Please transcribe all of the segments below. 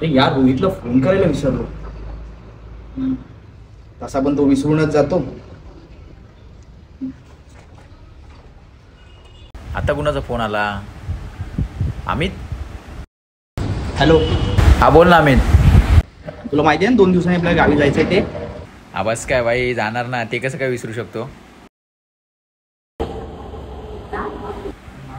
यार रोहितला फोन करायला विसरलो. तसा पण तो विसरूनच जातो. आता कुणाचा फोन आला? अमित. हॅलो. हा बोल ना अमित. तुला माहिती आहे ना 2 दिवसांनी आपल्या गावी जायचंय ते. बस काय भाई, जाणार ना. ते कसं काय विसरू शकतो.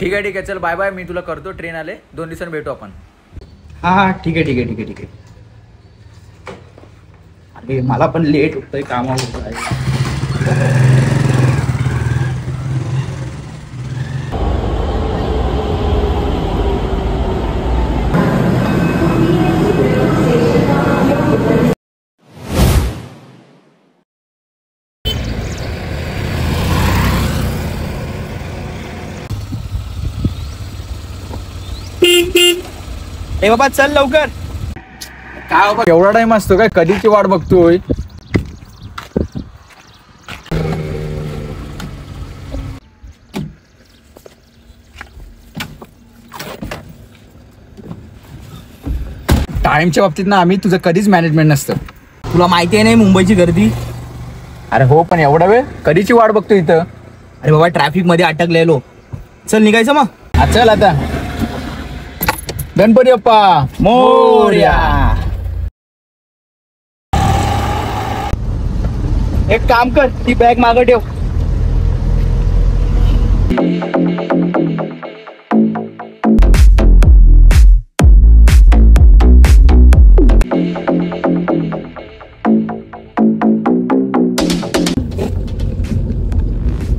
ठीक आहे चल बाय बाय. मी तुला करतो, ट्रेन आले. 2 दिवसांनी भेटू आपण. हा ठीक आहे. अरे मला पण लेट होतंय कामावर. ए बाबा चल लवकर. काय बाबा एवढा टाइम असतो काय? कधीची वाट बघतोय. टाइमच्या बाबतीत ना आम्ही तुझं कधीच मॅनेजमेंट नसतं. तुला माहिती आहे नाही मुंबईची गर्दी. अरे हो, पण एवढा वेळ कधीची वाट बघतो इथं. अरे बाबा ट्रॅफिक मध्ये अटकलेलो. चल निघायचं मग. चल आता. गणपती बाप्पा मोरया. एक काम कर, ती बॅग मागं ठेव.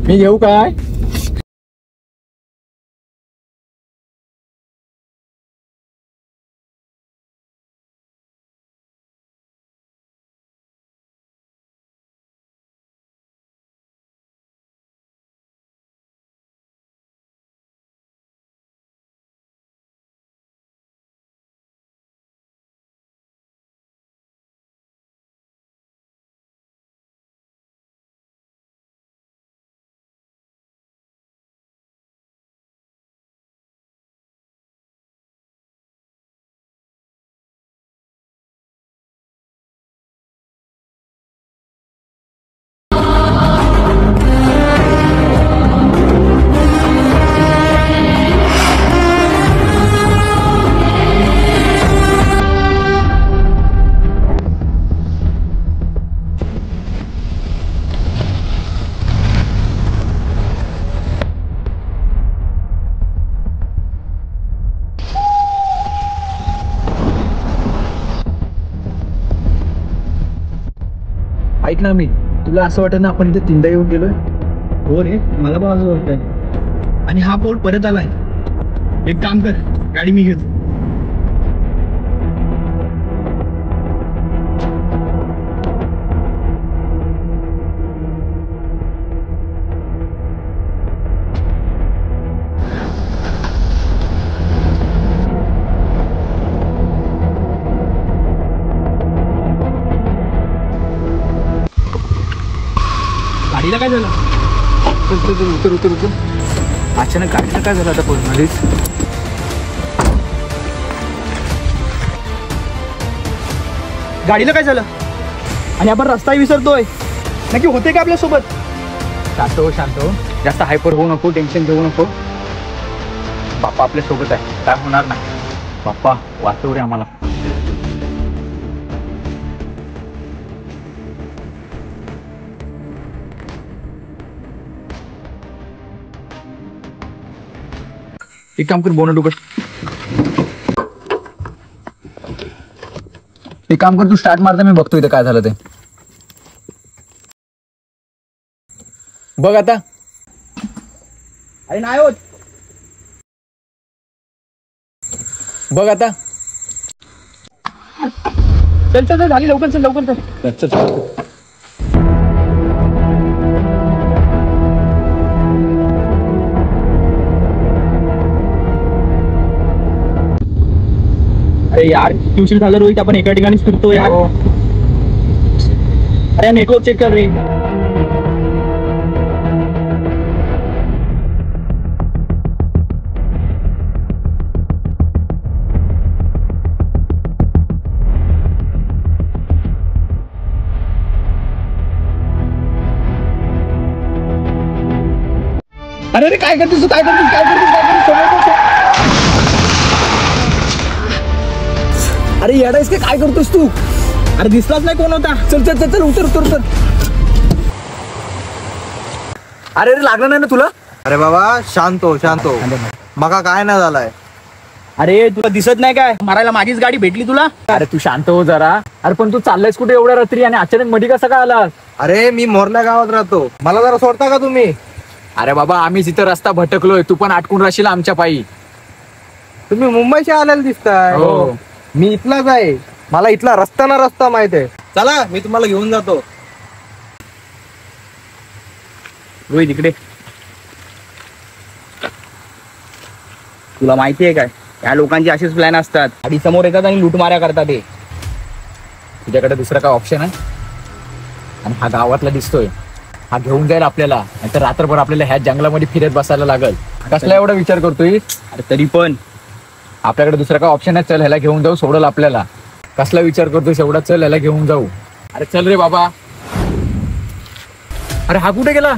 मी घेऊ काय? ऐक ना, मी तुला असं वाटत ना आपण इथे 3दा येऊन गेलोय. हो रे, मला पण असं वाटतंय. आणि हा पोल परत आलाय. एक काम कर, गाडी मी घेतो. गाडीला काय झालं? उतर. अचानक गाडीला काय झालं आता पोहोचणारीच? गाडीला काय झालं? आणि आपण रस्ताही विसरतोय. नक्की होते का आपल्या सोबत? शांत हो. जास्त हायपर होऊ नको, टेन्शन घेऊ नको. बाप्पा आपल्या सोबत आहे, काय होणार नाही. बाप्पा वाचव रे आम्हाला. एक काम कर, बोनट उघड. एक काम कर, तू स्टार्ट मारता, मी बघतो इथं काय झालं ते. बघ आता. अरे नाही होत. बघ आता. चल झाली, लवकर चल. अरे यार उशीर झालं रोहित, आपण एका ठिकाणीच फिरतो यार. अरे नेटवर्क चेक कर रे. अरे अरे काय करतेस तू? काय करतेस? काय करतेस? काय करतेस? समोर बघ. अरे येडायस का? काय करतोस तू? अरे दिसलाच नाही कोण होता. चल चल चल चल उतर उतर उतर. अरे अरे लागलं नाही ना तुला? अरे बाबा शांत हो शांत हो. मका काय ना झालाय. अरे तुला दिसत नाही काय? मारायला माझीच गाडी भेटली तुला. अरे तू शांत हो जरा. अरे पण तू चाललायस कुठे एवढ्या रात्री आणि अचानक मध्ये कसा काय आलास? अरे मी मोरल्या गावात राहतो, मला जरा सोडता का तुम्ही? अरे बाबा आम्हीच इथं रस्ता भटकलोय, तू पण अटकून राहशील आमच्या पायी. तुम्ही मुंबईशी आलेला दिसताय. हो. मी इथलाच आहे, मला इथला रस्ता ना रस्ता माहित आहे. चला मी तुम्हाला घेऊन जातो. रोहित इकडे. तुला माहिती आहे काय, या लोकांची असेच प्लॅन असतात. आधी समोर येतात आणि लूटमाऱ्या करतात. ते तुझ्याकडे दुसरा काय ऑप्शन आहे? आणि हा गावातला दिसतोय, हा घेऊन जाईल आपल्याला, नाहीतर रात्रभर आपल्याला ह्या जंगलामध्ये फिरत बसायला लागल. कसला एवढा विचार करतोय? अरे तरी पण आपल्याकडे दुसरा काय ऑप्शन आहे? चल ह्याला घेऊन जाऊ, सोडल आपल्याला. कसला विचार करतोय एवढा? चल ह्याला घेऊन जाऊ. अरे चल रे बाबा. अरे हा कुठे गेला?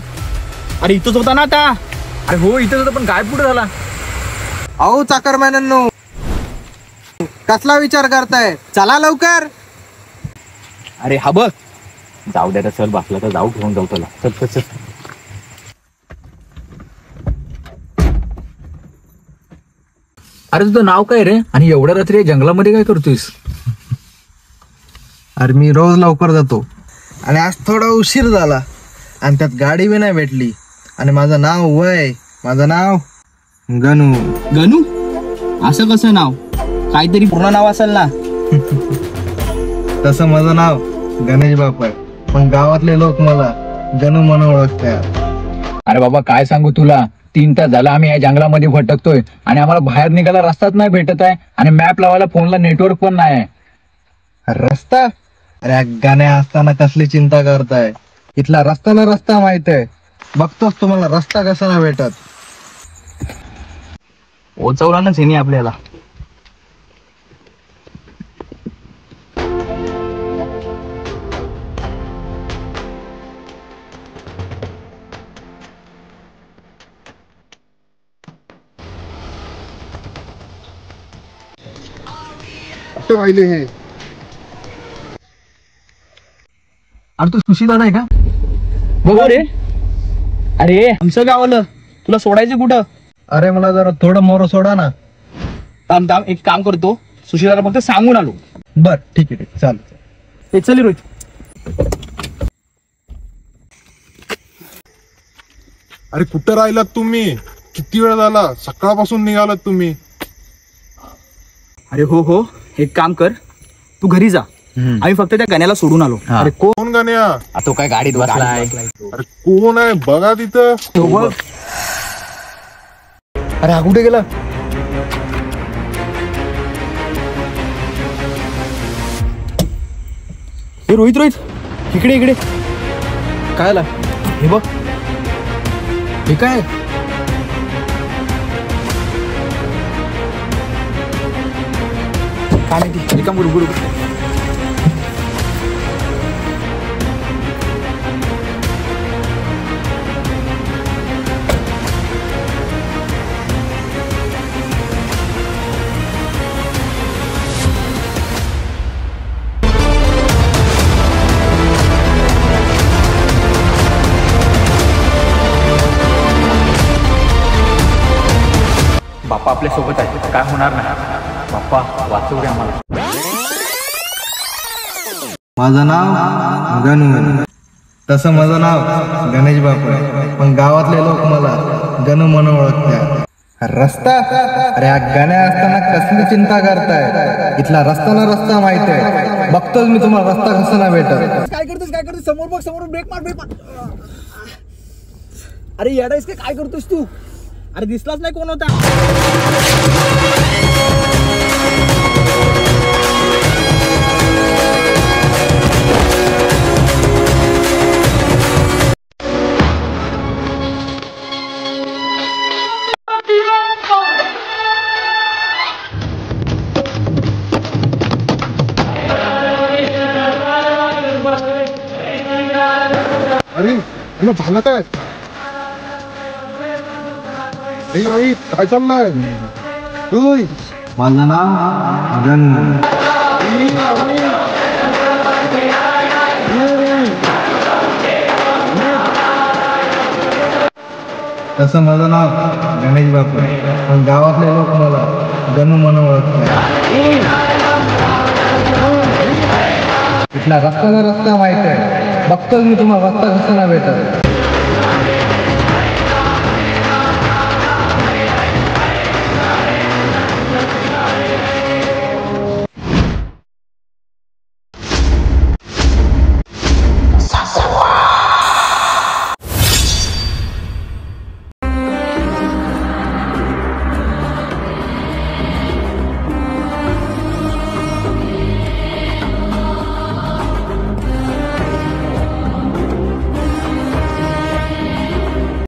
अरे इथंच होता ना आता. अरे हो इथं होता, पण गायब कुठे झाला? अहो चाकरमॅनांनो, कसला विचार करताय? चला लवकर. अरे हा बघ. जाऊ द्या चल, बसला तर जाऊ, घेऊन जाऊ त्याला. चल चल चल. अरे तुझं नाव काय रे? आणि एवढ्या रात्री जंगलामध्ये काय करतोयस? अरे मी रोज लवकर जातो आणि आज थोडा उशीर झाला आणि त्यात गाडी बी नाही भेटली. आणि माझं नाव वय, माझं नाव गणू. गणू? असं कसं नाव? काहीतरी पूर्ण नाव असेल ना. तसं माझं नाव गणेश बाप आहे, पण गावातले लोक मला गणू म्हणून ओळखतात. अरे बाबा काय सांगू तुला, 3 तास झाला आम्ही या जंगलामध्ये भटकतोय आणि आम्हाला बाहेर निघायला रस्ताच नाही भेटत आहे. आणि मॅप लावायला फोनला नेटवर्क पण नाही आहे. रस्ता? अरे गाण्या असताना कसली चिंता करताय? इथला रस्ता ना रस्ता माहित आहे. बघतोच तुम्हाला रस्ता कसा नाही भेटत. पोचवला ना सेनी आपल्याला. राहिले हे. अरे तू सुशील दादा आहे का? बघ रे. अरे आमचं गाव आलं, तुला सोडायचं कुठं? अरे मला जरा थोडं मोर सोडा ना. थांब थांब, एक काम करतो, सुशीलाला फक्त सांगून आलो. बर ठीक आहे चालेल. ते चल रोहित. अरे कुठं राहिलात तुम्ही? किती वेळ झाला? सकाळपासून निघालात तुम्ही. अरे हो हो, एक काम कर, तू घरी जा. आम्ही फक्त त्या गाण्याला सोडून आलो. अरे कोण गाण्या? तो काय गाडीत बसलाय? अरे कोण आहे बघा तिथं. तो बघ. अरे हा कुठे गेला? हे रोहित रोहित, इकडे इकडे. काय आला? हे बघ. हे काय? काय माहिती, रिकाम गुडगुड. बाप्पा आपल्या सोबत आहे, काय होणार नाही. बाप्पा वाचव रे आम्हाला. माझं नाव गणू. तसं माझं नाव गणेश बापू आहे, पण गावातले लोक मला गणू म्हणून ओळखतात. रस्ता? अरे हा गाण्या असताना कसली चिंता करताय? इथला रस्ता ना रस्ता माहित आहे. बघतोच मी तुम्हाला रस्ता कसा ना भेटत. काय करतोस? काय करतोस? समोर बघ, समोर ब्रेक मार, ब्रेक मार. अरे येडायस का? काय करतोस तू? अरे दिसलाच नाही कोण होता. अरे तुला झालं काय? हे रोहित काय चाललंय होय माझं नाव गणू. तसं माझं नाव गणेश बापू आहे, पण गावातले लोक मला गणू म्हणून ओळखतात. इथला रस्ता माहित आहे, बघतोच मी तुम्हाला रस्ता कसं ना भेटत.